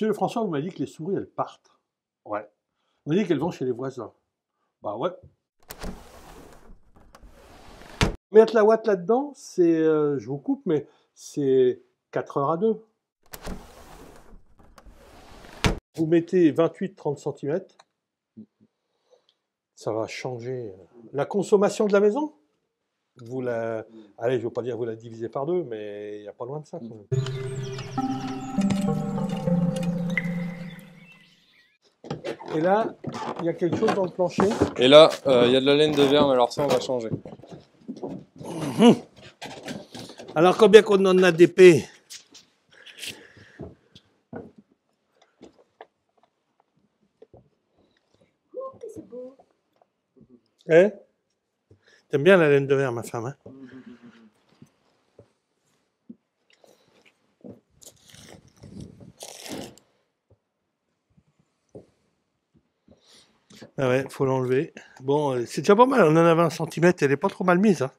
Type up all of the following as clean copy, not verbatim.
Monsieur François, vous m'avez dit que les souris, elles partent. Ouais. On m'a dit qu'elles vont chez les voisins. Bah ouais. Mettre la ouate là-dedans, c'est, je vous coupe, mais c'est 4 heures à 2. Vous mettez 28-30 cm, ça va changer la consommation de la maison. Vous la... Allez, je ne veux pas dire vous la divisez par 2, mais il n'y a pas loin de ça quand même. Et là, il y a quelque chose dans le plancher. Et là, il y a de la laine de verre, mais alors ça, on va changer. Alors, combien qu'on en a d'épais? C'est beau. Hein? T'aimes bien la laine de verre, ma femme, hein? Ah ouais, faut l'enlever. Bon, c'est déjà pas mal, on en a 20 cm, elle est pas trop mal mise, hein.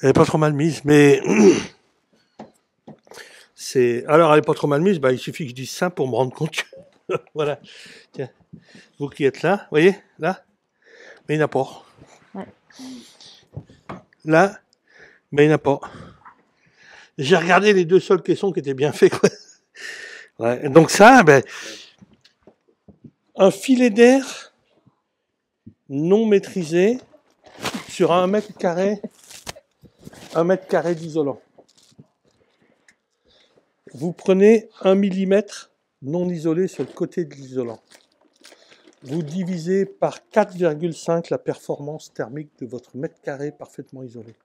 Elle est pas trop mal mise, mais... Alors, elle est pas trop mal mise, bah, il suffit que je dise ça pour me rendre compte. Voilà. Tiens, vous qui êtes là, voyez, là, mais il n'y en a pas. Ouais. Là, mais il n'y en a pas. J'ai regardé les deux seuls caissons qui étaient bien faits, quoi. Ouais. Donc ça, ben, un filet d'air non maîtrisé sur 1 mètre carré d'isolant. Vous prenez 1 millimètre non isolé sur le côté de l'isolant. Vous divisez par 4,5 la performance thermique de votre mètre carré parfaitement isolé.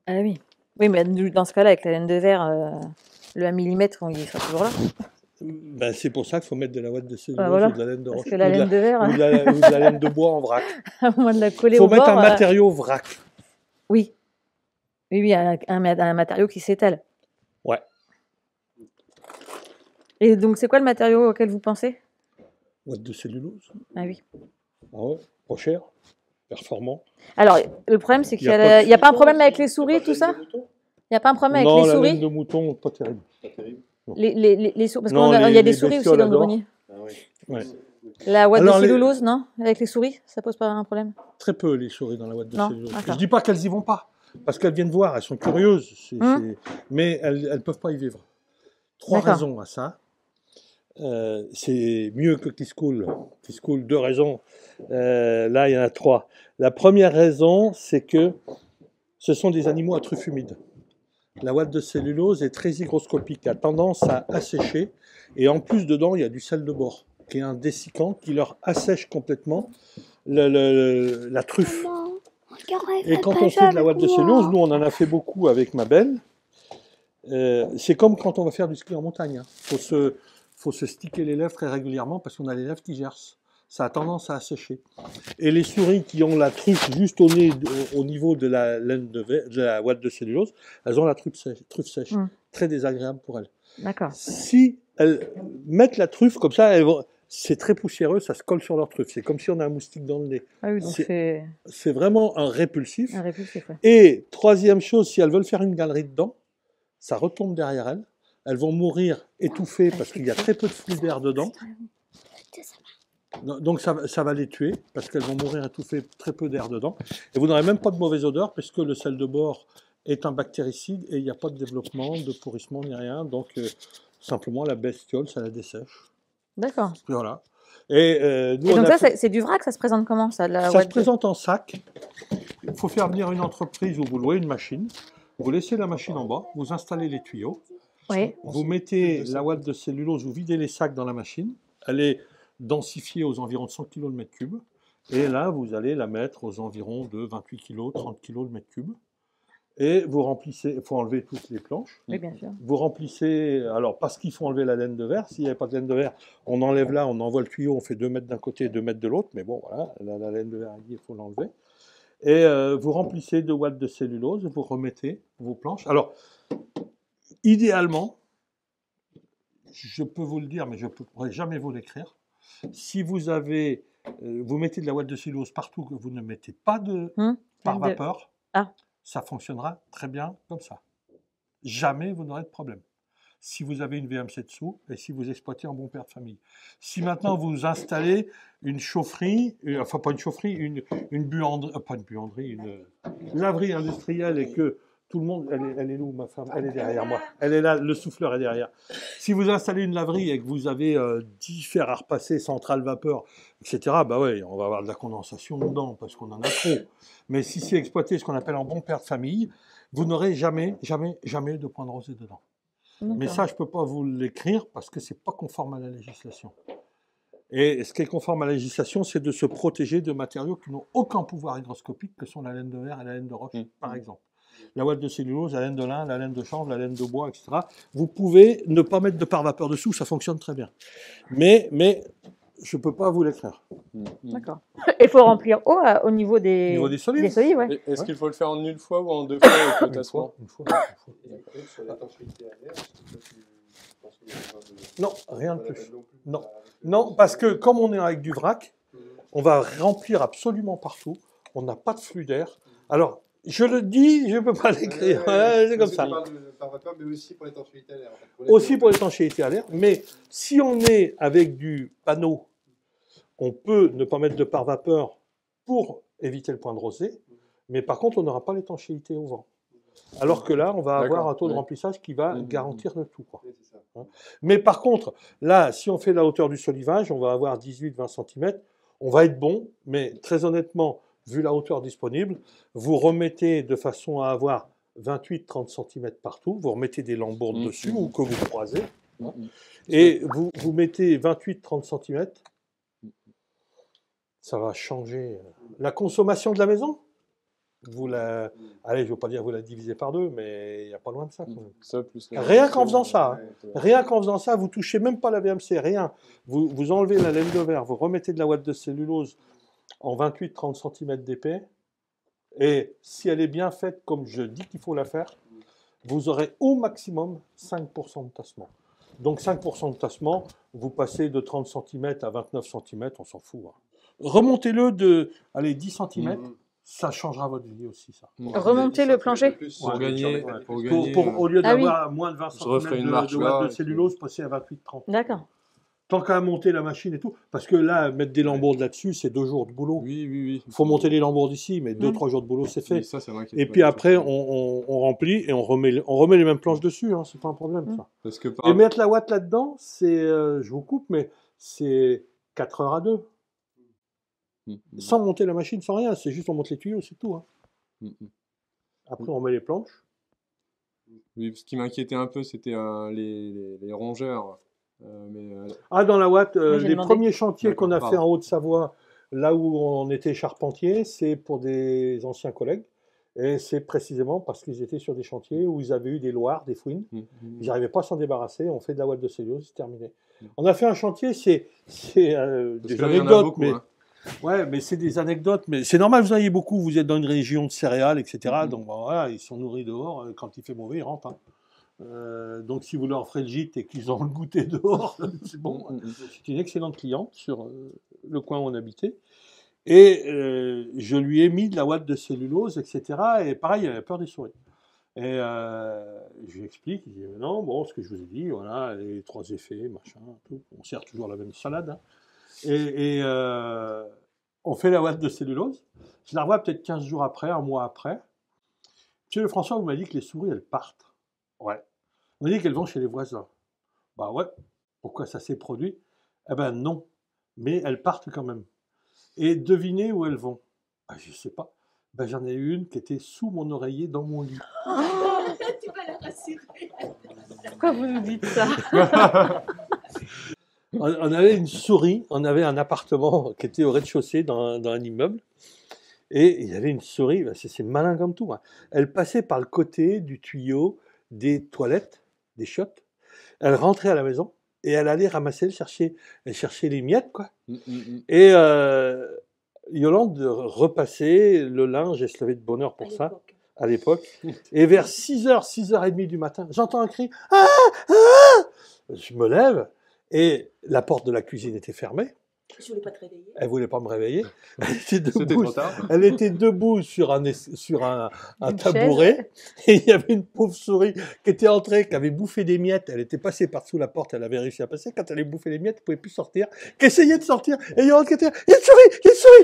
Ah oui. Oui, mais dans ce cas-là, avec la laine de verre, le 1 mm, il sera toujours là. Ben, c'est pour ça qu'il faut mettre de la ouate de cellulose Voilà. ou de la laine de roche. Parce que la laine de verre, ou de la laine de bois en vrac. à moins de la coller Il faut au mettre bord. un matériau vrac. Oui. Oui, un matériau qui s'étale. Ouais. Et donc, c'est quoi le matériau auquel vous pensez? Ouate de cellulose. Ah oui. Ah ouais, pas cher, performant. Alors, le problème, c'est qu'il Y y a a, il y a pas un problème avec les souris, tout ça? Il n'y a pas un problème Non, avec les la souris? laine de mouton, pas terrible. Les souris, parce Non, qu'il y a des les souris aussi bestioles dans le adorent. grenier. Ah oui. Ouais. La ouate de Alors, cellulose, non? Avec les souris, ça pose pas un problème? Très peu les souris dans la ouate de Non, cellulose. d'accord. Je dis pas qu'elles y vont pas, parce qu'elles viennent voir, elles sont curieuses, Hum. mais elles peuvent pas y vivre. 3 D'accord. raisons à ça. C'est mieux que Kiss Cool. Kiss Cool, 2 raisons. Là, il y en a 3. La première raison, c'est que ce sont des animaux à truffe humide. La ouate de cellulose est très hygroscopique, a tendance à assécher, et en plus dedans, il y a du sel de bore, qui est un dessicant qui leur assèche complètement la truffe. Et quand on fait de la ouate de cellulose, nous on en a fait beaucoup avec ma belle, c'est comme quand on va faire du ski en montagne. Faut se sticker les lèvres très régulièrement parce qu'on a les lèvres qui gercent. Ça a tendance à assécher. Et les souris qui ont la truffe juste au nez, au niveau de la laine de la ouate de cellulose, elles ont la truffe sèche. Très désagréable pour elles. D'accord. Si elles mettent la truffe comme ça, c'est très poussiéreux, ça se colle sur leur truffe. C'est comme si on a un moustique dans le nez. Ah oui, donc c'est vraiment un répulsif. Un répulsif, ouais. Et troisième chose, si elles veulent faire une galerie dedans, ça retombe derrière elles. Elles vont mourir étouffées parce qu'il y a très peu de flux d'air dedans. Donc ça va les tuer parce qu'elles vont mourir étouffées, très peu d'air dedans. Et vous n'aurez même pas de mauvaise odeur puisque le sel de bore est un bactéricide et il n'y a pas de développement, de pourrissement ni rien. Donc simplement la bestiole, ça la dessèche. D'accord. Voilà. Et donc ça, c'est du vrac, ça se présente comment ça? Ça se présente en sac. Il faut faire venir une entreprise où vous louez une machine. Vous laissez la machine en bas, vous installez les tuyaux. Oui. Vous mettez la ouate de cellulose, vous videz les sacs dans la machine. Elle est densifiée aux environs de 100 kg le mètre cube. Et là, vous allez la mettre aux environs de 28 kg, 30 kg le mètre cube. Et vous remplissez, il faut enlever toutes les planches. Oui, bien sûr. Vous remplissez, alors parce qu'il faut enlever la laine de verre. S'il n'y avait pas de laine de verre, on enlève là, on envoie le tuyau, on fait 2 mètres d'un côté et 2 mètres de l'autre. Mais bon, voilà, la laine de verre, il faut l'enlever. Et vous remplissez de ouate de cellulose, vous remettez vos planches. Alors, idéalement, je peux vous le dire, mais je ne pourrai jamais vous l'écrire. Si vous avez, vous mettez de la ouate de cellulose partout, que vous ne mettez pas par vapeur, ça fonctionnera très bien comme ça. Jamais vous n'aurez de problème. si vous avez une VMC dessous et si vous exploitez un bon père de famille. Si maintenant vous installez une chaufferie, enfin pas une chaufferie, une buanderie, pas une buanderie, une laverie industrielle et que tout le monde, elle est où ma femme? Elle est derrière moi. Elle est là, le souffleur est derrière. Si vous installez une laverie et que vous avez 10 fers à repasser, centrale vapeur, etc., bah ouais, on va avoir de la condensation dedans parce qu'on en a trop. Mais si c'est exploité ce qu'on appelle un bon père de famille, vous n'aurez jamais de point de rosée dedans. Mais ça, je ne peux pas vous l'écrire parce que ce n'est pas conforme à la législation. Et ce qui est conforme à la législation, c'est de se protéger de matériaux qui n'ont aucun pouvoir hygroscopique, que sont la laine de verre et la laine de roche, par exemple. La ouate de cellulose, la laine de lin, la laine de chanvre, la laine de bois, etc. Vous pouvez ne pas mettre de pare-vapeur dessous, ça fonctionne très bien. Mais je ne peux pas vous l'écrire. D'accord. Il faut remplir haut au niveau des solides. Des solides, ouais. Est-ce qu'il faut le faire en une fois ou en 2 fois avec le tassement? Une fois. Sur l'étanchéité à l'air, Non, rien de plus. Non, parce que comme on est avec du vrac, on va remplir absolument partout. On n'a pas de flux d'air. Alors, je le dis, je ne peux pas l'écrire. C'est comme ça. Tu parles de par-vapeur, mais aussi pour l'étanchéité à l'air. Aussi pour l'étanchéité à l'air. Mais si on est avec du panneau, on peut ne pas mettre de pare-vapeur pour éviter le point de rosée. Mais par contre, on n'aura pas l'étanchéité au vent. Alors que là, on va avoir un taux de remplissage qui va garantir le tout, quoi. Mais par contre, là, si on fait la hauteur du solivage, on va avoir 18-20 cm. On va être bon, mais très honnêtement, vu la hauteur disponible, vous remettez de façon à avoir 28-30 cm partout. Vous remettez des lambourdes dessus ou que vous croisez. Et vous mettez 28-30 cm. Ça va changer la consommation de la maison. Allez, je ne veux pas dire vous la divisez par 2, mais il n'y a pas loin de ça. Ça, plus Rien qu'en faisant ça, rien qu'en faisant ça, vous touchez même pas la VMC, rien. Vous enlevez la laine de verre, vous remettez de la ouate de cellulose en 28-30 cm d'épais, et si elle est bien faite comme je dis qu'il faut la faire, vous aurez au maximum 5% de tassement. Donc 5% de tassement, vous passez de 30 cm à 29 cm, on s'en fout. Remontez-le de 10 cm. Ça changera votre vie aussi, ça. Remonter le plancher pour gagner. Au lieu d'avoir moins de 20 cm de ouate de cellulose, passer à 28-30. D'accord. Tant qu'à monter la machine et tout. Parce que là, mettre des lambourdes là-dessus, c'est 2 jours de boulot. Oui. Il faut monter les lambourdes ici, mais 2-3 jours de boulot, c'est fait. Ça, et puis après, on remplit et on remet les mêmes planches dessus. Hein, c'est pas un problème, ça. Parce que et mettre la ouate là-dedans, c'est, je vous coupe, mais c'est 4 heures à 2. Sans monter la machine, sans rien. C'est juste on monte les tuyaux, c'est tout. Hein. Après, on met les planches. Oui, ce qui m'inquiétait un peu, c'était les rongeurs. Dans la ouate, les premiers chantiers qu'on a fait en Haute-Savoie, là où on était charpentier, c'est pour des anciens collègues. Et c'est précisément parce qu'ils étaient sur des chantiers où ils avaient eu des loirs, des fouines. Ils n'arrivaient pas à s'en débarrasser. On fait de la ouate de cellulose, c'est terminé. On a fait un chantier, c'est des anecdotes. Beaucoup, mais... hein. Ouais, mais c'est des anecdotes, mais c'est normal, vous en ayez beaucoup, vous êtes dans une région de céréales, etc. Donc voilà, ils sont nourris dehors, quand il fait mauvais, ils rentrent. Hein. Donc si vous leur ferez le gîte et qu'ils ont le goûter dehors, c'est bon. C'est une excellente cliente sur le coin où on habitait. Et je lui ai mis de la ouate de cellulose, etc. Et pareil, elle avait peur des souris. Et je lui explique, il dit non, bon, ce que je vous ai dit, voilà, les 3 effets, machin, tout. On sert toujours la même salade. Hein. Et on fait la ouate de cellulose. Je la revois peut-être 15 jours après, un mois après. Monsieur François, vous m'avez dit que les souris, elles partent. Ouais. On m'a dit qu'elles vont chez les voisins. Bah ouais. Pourquoi ça s'est produit? Eh ben non. Mais elles partent quand même. Et devinez où elles vont? Je ne sais pas. Ben, j'en ai eu une qui était sous mon oreiller dans mon lit. Tu vas la rassurer. Pourquoi vous nous dites ça? On avait une souris, on avait un appartement qui était au rez-de-chaussée dans un immeuble, et il y avait une souris, c'est malin comme tout. Hein. Elle passait par le côté du tuyau des toilettes, des chiottes, elle rentrait à la maison, et elle allait ramasser, elle cherchait les miettes, quoi. Et Yolande repasser le linge, elle se levait de bonne heure pour ça, à l'époque, et vers 6h, 6h30 du matin, j'entends un cri, ah, ah! Je me lève, et la porte de la cuisine était fermée. Je voulais pas te réveiller. Elle voulait pas me réveiller. Elle était C'était debout, trop tard. elle était debout sur un Une tabouret. Et il y avait une pauvre souris qui était entrée, qui avait bouffé des miettes. Elle était passée par sous la porte, elle avait réussi à passer. Quand elle avait bouffé les miettes, elle pouvait plus sortir. Qui essayait de sortir. Et il y a un qui était, il y a une souris,